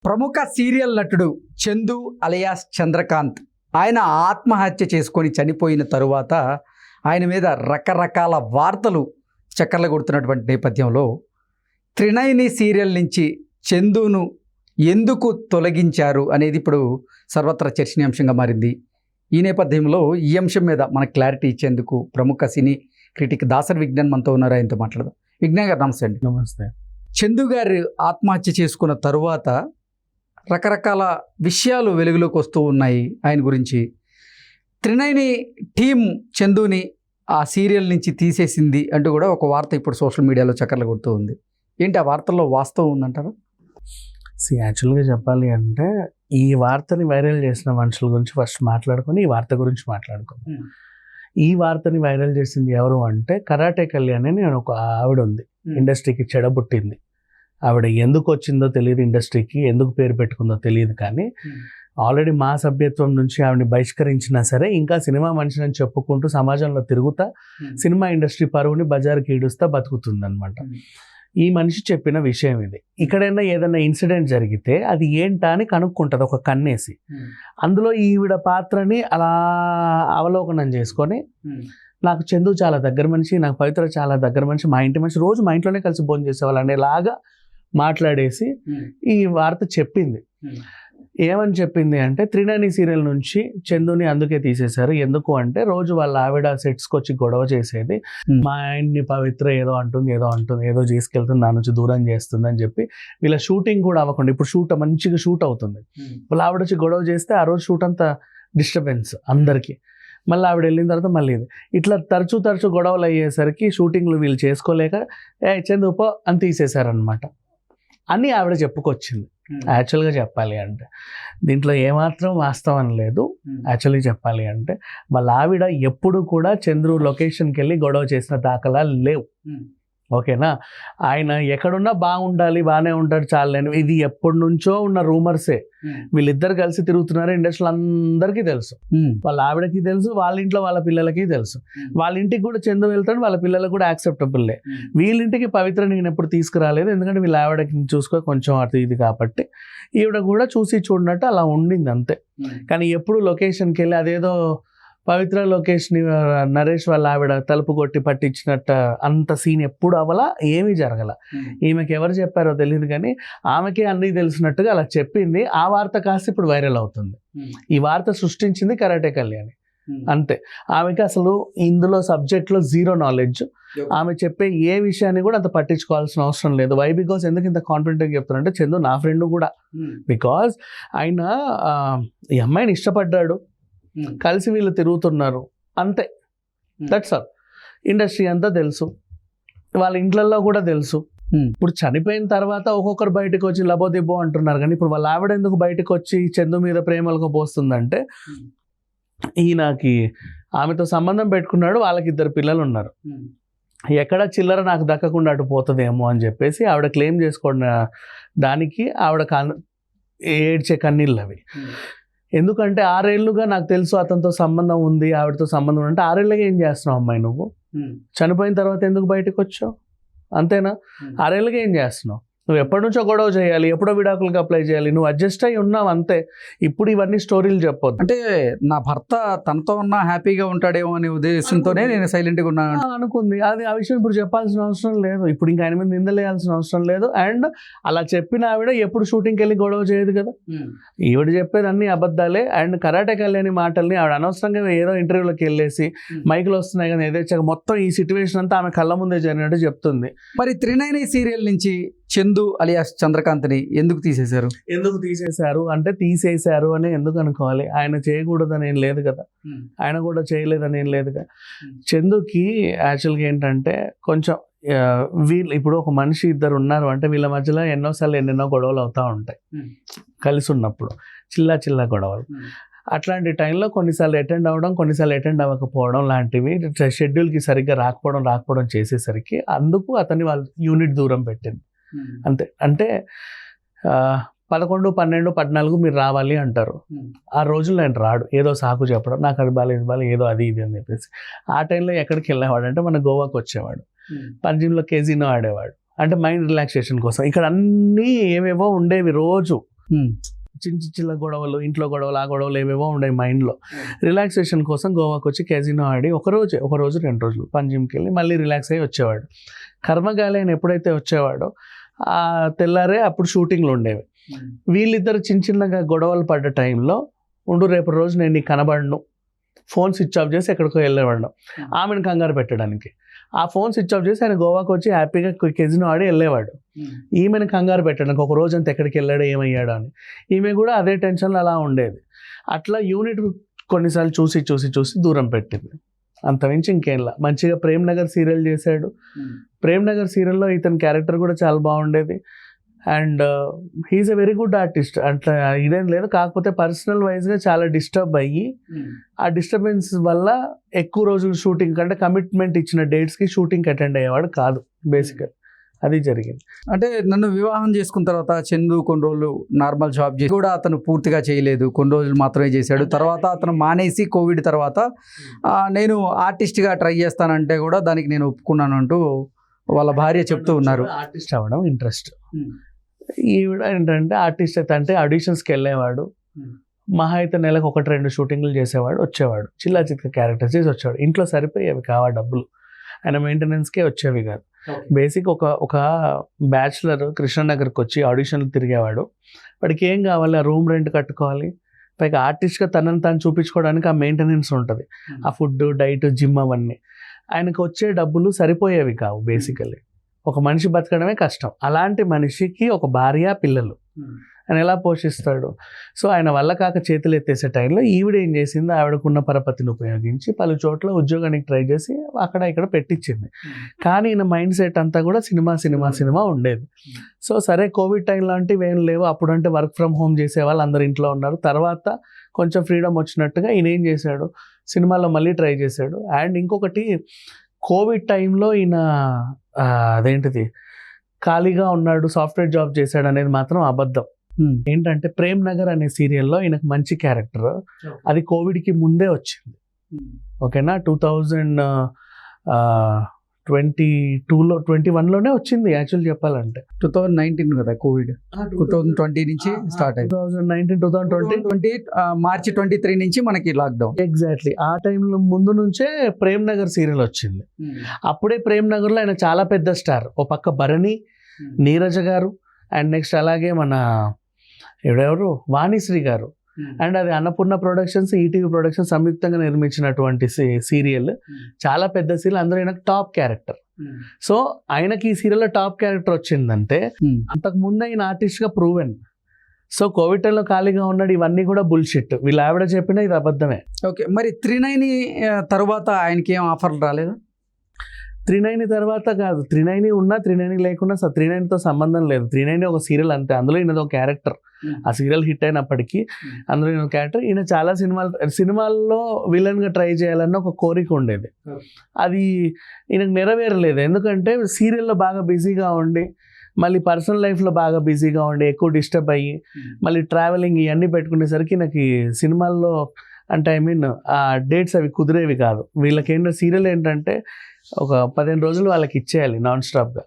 ప్రముఖ సీరియల్ నటుడు చందు అలియాస్ చంద్రకాంత్ ఆయన ఆత్మహత్య చేసుకొని చనిపోయిన తరువాత ఆయన మీద రకరకాల వార్తలు చక్కర్లు కొడుతున్నటువంటి నేపథ్యంలో త్రినయని సీరియల్ నుంచి చందును ఎందుకు తొలగించారు అనేది ఇప్పుడు సర్వత్రా చర్చనీయాంశంగా మారింది. ఈ నేపథ్యంలో ఈ అంశం మీద మనకు క్లారిటీ ఇచ్చేందుకు ప్రముఖ సినీ క్రిటిక్ దాసరి విజ్ఞాన్ మనతో ఉన్నారు. ఆయనతో మాట్లాడదాం. విజ్ఞాన్ గారు నమస్తే అండి. నమస్తే. చందు గారు ఆత్మహత్య చేసుకున్న తరువాత రకరకాల విషయాలు వెలుగులోకి వస్తూ ఉన్నాయి ఆయన గురించి. త్రినయని టీం చందుని ఆ సీరియల్ నుంచి తీసేసింది అంటూ కూడా ఒక వార్త ఇప్పుడు సోషల్ మీడియాలో చక్కర్లు కొడుతూ ఉంది. ఏంటి ఆ వార్తల్లో వాస్తవం ఉందంటారా? యాక్చువల్గా చెప్పాలి అంటే ఈ వార్తని వైరల్ చేసిన మనుషుల గురించి ఫస్ట్ మాట్లాడుకొని ఈ వార్త గురించి మాట్లాడుకుందాం. ఈ వార్తని వైరల్ చేసింది ఎవరు అంటే కరాటే కళ్యాణ్ అని ఒక ఆవిడ ఉంది, ఇండస్ట్రీకి చెడబుట్టింది. ఆవిడ ఎందుకు వచ్చిందో తెలియదు, ఇండస్ట్రీకి ఎందుకు పేరు పెట్టుకుందో తెలియదు, కానీ ఆల్రెడీ మా సభ్యత్వం నుంచి ఆవిడని బహిష్కరించినా సరే ఇంకా సినిమా మనిషిని చెప్పుకుంటూ సమాజంలో తిరుగుతా సినిమా ఇండస్ట్రీ పరువుని బజార్కి ఈడుస్తా బతుకుతుంది అనమాట. ఈ మనిషి చెప్పిన విషయం ఇది. ఇక్కడైనా ఏదైనా ఇన్సిడెంట్ జరిగితే అది ఏంటా అని కనుక్కుంటుంది ఒక కన్నేసి. అందులో ఈవిడ పాత్రని అలా అవలోకనం చేసుకొని నాకు చందు చాలా దగ్గర మనిషి, నాకు పవిత్ర చాలా దగ్గర మనిషి, మా ఇంటి మనిషి, రోజు మా ఇంట్లోనే కలిసి భోజనం చేసేవాళ్ళు అనేలాగా మాట్లాడేసి ఈ వార్త చెప్పింది. ఏమని చెప్పింది అంటే త్రినయని సీరియల్ నుంచి చందుని అందుకే తీసేశారు. ఎందుకు అంటే రోజు వాళ్ళ ఆవిడ సెట్స్కి వచ్చి గొడవ చేసేది, మా ఆయన్ని పవిత్ర ఏదో అంటుంది ఏదో చేసుకెళ్తుంది, నా నుంచి దూరం చేస్తుంది అని చెప్పి వీళ్ళ షూటింగ్ కూడా అవ్వకుండా, ఇప్పుడు షూట్ మంచిగా షూట్ అవుతుంది, వాళ్ళ ఆవిడ వచ్చి గొడవ చేస్తే ఆ రోజు షూట్ అంతా డిస్టర్బెన్స్ అందరికీ. మళ్ళీ ఆవిడ వెళ్ళిన తర్వాత మళ్ళీ ఇట్లా తరచూ గొడవలు అయ్యేసరికి షూటింగ్లు వీళ్ళు చేసుకోలేక చందు పో అని తీసేశారనమాట అని ఆవిడ చెప్పుకొచ్చింది. యాక్చువల్గా చెప్పాలి అంటే దీంట్లో ఏమాత్రం వాస్తవం లేదు. యాక్చువల్గా చెప్పాలి అంటే వాళ్ళ ఆవిడ ఎప్పుడు కూడా చంద్రు లొకేషన్కి వెళ్ళి గొడవ చేసిన దాఖలాలు లేవు. ఓకేనా? ఆయన ఎక్కడున్నా బాగుండాలి, బాగానే ఉంటాడు చాలని, ఇది ఎప్పటి నుంచో ఉన్న రూమర్సే. వీళ్ళిద్దరు కలిసి తిరుగుతున్నారు, ఇండస్ట్రీలో అందరికీ తెలుసు, వాళ్ళ ఆవిడకి తెలుసు, వాళ్ళ ఇంట్లో వాళ్ళ పిల్లలకి తెలుసు. వాళ్ళ ఇంటికి కూడా చందు వెళ్తాడు, వాళ్ళ పిల్లలకు కూడా యాక్సెప్టబుల్లే. వీళ్ళింటికి పవిత్ర నేను ఎప్పుడు తీసుకురాలేదు, ఎందుకంటే వీళ్ళ ఆవిడకి చూసుకో కొంచెం అటు ఇది కాబట్టి ఈవిడ కూడా చూసి చూడనట్టు అలా ఉండింది అంతే. కానీ ఎప్పుడు లొకేషన్కి వెళ్ళి అదేదో పవిత్ర లొకేషన్ నరేష్ వాళ్ళ ఆవిడ తలుపు కొట్టి పట్టించినట్టు అంత సీన్ ఎప్పుడు అవ్వలా, ఏమీ జరగల. ఈమెకి ఎవరు చెప్పారో తెలియదు కానీ ఆమెకే అన్నీ తెలిసినట్టుగా అలా చెప్పింది. ఆ వార్త కాస్త ఇప్పుడు వైరల్ అవుతుంది. ఈ వార్త సృష్టించింది కరాటే కళ్యాణ్ అంతే. ఆమెకి అసలు ఇందులో సబ్జెక్ట్లో జీరో నాలెడ్జ్. ఆమె చెప్పే ఏ విషయాన్ని కూడా అంత పట్టించుకోవాల్సిన అవసరం లేదు. వై? బికాస్ ఎందుకు ఇంత కాన్ఫిడెంట్గా చెప్తానంటే చందు నా ఫ్రెండ్ కూడా. బికాజ్ ఆయన ఈ అమ్మాయిని ఇష్టపడ్డాడు, కలిసి వీళ్ళు తిరుగుతున్నారు అంతే. That's all. ఇండస్ట్రీ అంతా తెలుసు, వాళ్ళ ఇంట్లలో కూడా తెలుసు. ఇప్పుడు చనిపోయిన తర్వాత ఒక్కొక్కరు బయటకు వచ్చి లబోదిబ్బో అంటున్నారు, కానీ ఇప్పుడు వాళ్ళ ఆవిడ ఎందుకు బయటకు వచ్చి చందు మీద ప్రేమలకు పోస్తుందంటే ఈయనకి ఆమెతో సంబంధం పెట్టుకున్నాడు, వాళ్ళకి 2 పిల్లలు ఉన్నారు, ఎక్కడ చిల్లర నాకు దక్కకుండా అటు పోతుందేమో అని చెప్పేసి ఆవిడ క్లెయిమ్ చేసుకున్న దానికి ఆవిడ ఏడ్చే కన్నీళ్ళు అవి. ఎందుకంటే 6 ఏళ్ళుగా నాకు తెలుసు అతనితో సంబంధం ఉంది, ఆవిడతో సంబంధం అంటే 6 ఏళ్ళగా ఏం చేస్తున్నావు అమ్మాయి నువ్వు? చనిపోయిన తర్వాత ఎందుకు బయటకు వచ్చావు? అంతేనా? 6 ఏళ్ళగా ఏం చేస్తున్నావు? నువ్వు ఎప్పటి నుంచో గొడవ చేయాలి, ఎప్పుడో విడాకులకు అప్లై చేయాలి, నువ్వు అడ్జస్ట్ అయ్యి ఉన్నావు అంతే. ఇప్పుడు ఇవన్నీ స్టోరీలు చెప్పొద్దు. అంటే నా భర్త తనతో ఉన్నా హ్యాపీగా ఉంటాడేమో అనే ఉద్దేశంతోనే నేను సైలెంట్గా ఉన్నాను అనుకుంది. అది ఆ విషయం ఇప్పుడు చెప్పాల్సిన అవసరం లేదు, ఇప్పుడు ఇంకా ఆయన మీద నిందలేయాల్సిన అవసరం లేదు. అండ్ అలా చెప్పిన ఆవిడ ఎప్పుడు షూటింగ్కి వెళ్ళి గొడవ చేయదు కదా. ఈవిడ చెప్పేది అన్ని అబద్ధాలే. అండ్ కరాటే కళ్యాణి మాటల్ని ఆవిడ అనవసరంగా ఏదో ఇంటర్వ్యూలోకి వెళ్ళేసి మైకులు వస్తున్నాయి కానీ ఏదో మొత్తం ఈ సిచ్యువేషన్ అంతా ఆమె కళ్ళ ముందే జరిగినట్టు చెప్తుంది. మరి త్రినయని సీరియల్ నుంచి చందు అలియాస్ చంద్రకాంత్ని ఎందుకు తీసేశారు అంటే తీసేశారు అని ఎందుకు అనుకోవాలి? ఆయన చేయకూడదని ఏం లేదు కదా, ఆయన కూడా చేయలేదని ఏం లేదు కదా. చందుకి యాక్చువల్గా ఏంటంటే కొంచెం వీళ్ళు ఇప్పుడు ఒక మనిషి 2 ఉన్నారు అంటే వీళ్ళ మధ్యలో ఎన్నో గొడవలు అవుతూ ఉంటాయి కలిసి ఉన్నప్పుడు, చిల్లా గొడవలు. అట్లాంటి టైంలో కొన్నిసార్లు అటెండ్ అవ్వడం, కొన్నిసార్లు అటెండ్ అవ్వకపోవడం లాంటివి, షెడ్యూల్కి సరిగ్గా రాకపోవడం చేసేసరికి అందుకు అతన్ని వాళ్ళ యూనిట్ దూరం పెట్టింది అంతే. అంటే 11, 12, 14 మీరు రావాలి అంటారు. ఆ రోజుల్లో ఆయన రాడు, ఏదో సాకు చెప్పడం, నాకు అది బాగాలేదు ఏదో అది ఇది అని చెప్పేసి. ఆ టైంలో ఎక్కడికి వెళ్ళేవాడు అంటే మన గోవాకి వచ్చేవాడు, పంజిమ్లో కేజీనో ఆడేవాడు. అంటే మైండ్ రిలాక్సేషన్ కోసం. ఇక్కడ అన్నీ ఏవేవో ఉండేవి రోజు. చిన్న గొడవలు, ఇంట్లో గొడవలు, ఆ గొడవలు ఏవేవో ఉండే మైండ్లో. రిలాక్సేషన్ కోసం గోవాకి వచ్చి క్యాజినో ఆడి ఒక రోజు 2 రోజులు పంజిమ్కి వెళ్ళి మళ్ళీ రిలాక్స్ అయ్యి వచ్చేవాడు. కర్మగాలి ఆయన ఎప్పుడైతే వచ్చేవాడో ఆ తెల్లారే అప్పుడు షూటింగ్లు ఉండేవి. వీళ్ళిద్దరు చిన్నగా గొడవలు పడ్డ టైంలో రేపు రోజు నేను నీకు కనబడను, ఫోన్ స్విచ్ ఆఫ్ చేసి ఎక్కడికో వెళ్ళేవాడు ఆమెను కంగారు పెట్టడానికి. ఆ ఫోన్ స్విచ్ ఆఫ్ చేసి ఆయన గోవాకి వచ్చి హ్యాపీగా కెజినో ఆడి వెళ్ళేవాడు. ఈమెను కంగారు పెట్టడానికి ఒక రోజు అంతా ఎక్కడికి వెళ్ళాడు, ఏమయ్యాడు అని. ఈమె కూడా అదే టెన్షన్లో అలా ఉండేది. అట్లా యూనిట్ కొన్నిసార్లు చూసి దూరం పెట్టింది. అంతమించి ఇంకేంలా. మంచిగా ప్రేమ్ నగర్ సీరియల్ చేశాడు. ప్రేమ్ నగర్ సీరియల్లో ఇతని క్యారెక్టర్ కూడా చాలా బాగుండేది. And he's a very good artist. అట్లా ఇదేం లేదు, కాకపోతే పర్సనల్ వైజ్గా చాలా డిస్టర్బ్ అయ్యి ఆ డిస్టర్బెన్స్ వల్ల ఎక్కువ రోజులు షూటింగ్ కంటే కమిట్మెంట్ ఇచ్చిన డేట్స్కి షూటింగ్కి అటెండ్ అయ్యేవాడు కాదు. బేసికల్ అది జరిగింది. అంటే నన్ను వివాహం చేసుకున్న తర్వాత చందు కొన్ని రోజులు నార్మల్ జాబ్ చేసి కూడా అతను పూర్తిగా చేయలేదు, కొన్ని రోజులు మాత్రమే చేశాడు. తర్వాత అతను మానేసి కోవిడ్ తర్వాత నేను ఆర్టిస్ట్గా ట్రై చేస్తానంటే కూడా దానికి నేను ఒప్పుకున్నాను అంటూ వాళ్ళ భార్య చెప్తూ ఉన్నారు. ఆర్టిస్ట్ అవ్వడం ఇంట్రెస్ట్. ఈవిడ ఏంటంటే ఆర్టిస్ట్ అయితే అంటే ఆడిషన్స్కి వెళ్ళేవాడు. మహా అయితే నెలకు 1-2 షూటింగ్లు చేసేవాడు, వచ్చేవాడు. చిల్లా చిత్క క్యారెక్టర్స్ చేసి వచ్చేవాడు. ఇంట్లో సరిపోయేవి కావా డబ్బులు, ఆయన మెయింటెనెన్స్కే వచ్చేవి కాదు. బేసిక్ ఒక బ్యాచులర్ కృష్ణనగర్కి వచ్చి ఆడిషన్లు తిరిగేవాడు. వాడికి ఏం కావాలి, ఆ రూమ్ రెంట్ కట్టుకోవాలి, పైగా ఆర్టిస్ట్గా తనని తాను చూపించుకోవడానికి ఆ మెయింటెనెన్స్ ఉంటుంది, ఆ ఫుడ్, డైట్, జిమ్ అవన్నీ. ఆయనకు వచ్చే డబ్బులు సరిపోయేవి కావు. బేసికల్లీ ఒక మనిషి బతకడమే కష్టం. అలాంటి మనిషికి ఒక భార్య, పిల్లలు, ఆయన ఎలా పోషిస్తాడు? సో ఆయన వల్ల కాక చేతులు ఎత్తేసే టైంలో ఈవిడ ఏం చేసింది, ఆవిడకున్న పరపతిని ఉపయోగించి పలు చోట్ల ఉద్యోగానికి ట్రై చేసి అక్కడ ఇక్కడ పెట్టించింది. కానీ ఈయన మైండ్ సెట్ అంతా కూడా సినిమా ఉండేది. సో సరే, కోవిడ్ టైం లాంటివి ఏం లేవు. అప్పుడంటే వర్క్ ఫ్రమ్ హోమ్ చేసే వాళ్ళు అందరు ఇంట్లో ఉన్నారు. తర్వాత కొంచెం ఫ్రీడమ్ వచ్చినట్టుగా ఈయన ఏం చేశాడు, సినిమాలో మళ్ళీ ట్రై చేశాడు. అండ్ ఇంకొకటి, కోవిడ్ టైంలో ఈయన అదేంటిది ఖాళీగా ఉన్నాడు, సాఫ్ట్వేర్ జాబ్ చేశాడు అనేది మాత్రం అబద్ధం. ఏంటంటే ప్రేమ్ నగర్ అనే సీరియల్లో ఈయనకు మంచి క్యారెక్టర్, అది కోవిడ్కి ముందే వచ్చింది. ఓకేనా, 2022లో 21లోనే వచ్చింది యాక్చువల్ చెప్పాలంటే. 2019 కదా కోవిడ్, 2020 నుంచి స్టార్ట్ అయింది. 2020 మార్చి 23 నుంచి మనకి లాక్డౌన్. ఎగ్జాక్ట్లీ ఆ టైంలో ముందు నుంచే ప్రేమ్ నగర్ సీరియల్ వచ్చింది. అప్పుడే ప్రేమ్ నగర్లో ఆయన చాలా పెద్ద స్టార్. ఓ పక్క భరణి, నీరజ గారు, అండ్ నెక్స్ట్ అలాగే మన ఎవరెవరు వాణిశ్రీ గారు, అండ్ అది అన్నపూర్ణ ప్రొడక్షన్స్, ఈటీవీ ప్రొడక్షన్స్ సంయుక్తంగా నిర్మించినటువంటి సీరియల్. చాలా పెద్ద సీరియల్, అందరూ ఆయనకు టాప్ క్యారెక్టర్. సో ఆయనకి ఈ సీరియల్లో టాప్ క్యారెక్టర్ వచ్చిందంటే అంతకు ముందు ఆయన ఆర్టిస్ట్గా ప్రూవెన్. సో కోవిడ్ టైంలో ఖాళీగా ఉన్నాడు, ఇవన్నీ కూడా బుల్షిట్. వీళ్ళు ఆవిడ చెప్పినా ఇది అబద్ధమే. ఓకే, మరి 39 తర్వాత ఆయనకి ఏం ఆఫర్లు రాలేదు? 39 తర్వాత కాదు, 39 ఉన్నా 39 లేకున్నా 39తో సంబంధం లేదు. 39 ఒక సీరియల్ అంతే, అందులో ఈయనది ఒక క్యారెక్టర్. ఆ సీరియల్ హిట్ అయినప్పటికీ అందులో ఈయన క్యారెక్టర్. ఈయన చాలా సినిమాల్లో విలన్గా ట్రై చేయాలన్న ఒక కోరిక ఉండేది, అది ఈయనకు నెరవేరలేదు. ఎందుకంటే సీరియల్లో బాగా బిజీగా ఉండి, మళ్ళీ పర్సనల్ లైఫ్లో బాగా బిజీగా ఉండి, ఎక్కువ డిస్టర్బ్ అయ్యి, మళ్ళీ ట్రావెలింగ్ ఇవన్నీ పెట్టుకునేసరికి నాకు సినిమాల్లో అంటే ఆ డేట్స్ అవి కుదిరేవి కాదు. వీళ్ళకి ఏంటంటే సీరియల్ ఏంటంటే ఒక 15 రోజులు వాళ్ళకి ఇచ్చేయాలి నాన్ స్టాప్గా.